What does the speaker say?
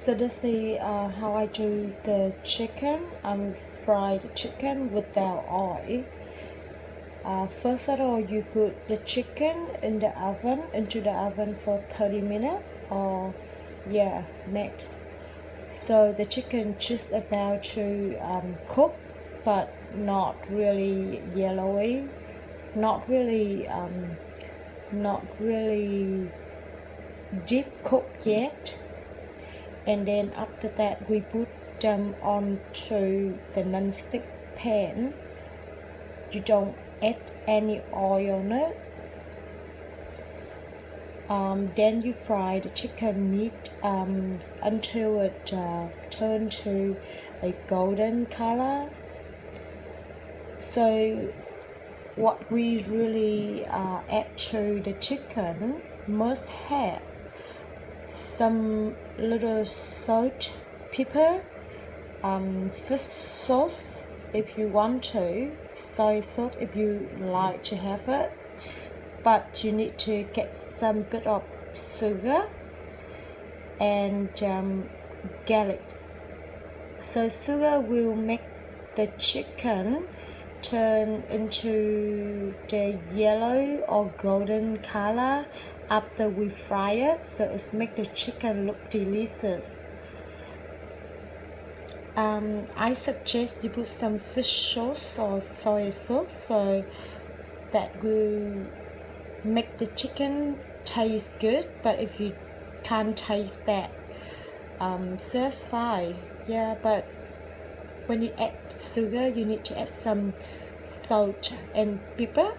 So this is how I do the chicken. Fried chicken without oil. First of all, you put the chicken into the oven for 30 minutes or max. So the chicken just about to cook, but not really yellowy, not really deep cooked yet. And then after that we put them onto the non-stick pan. You don't add any oil on it. Then you fry the chicken meat until it turns to a golden color. So what we really add to the chicken must have some little salt, pepper, fish sauce if you want to, soy sauce if you like to have it, but you need to get some bit of sugar and garlic. So sugar will make the chicken turn into the yellow or golden color after we fry it, so it makes the chicken look delicious. I suggest you put some fish sauce or soy sauce, so that will make the chicken taste good. But if you can't taste that, so that's fine. Yeah, but when you add sugar, you need to add some salt and pepper.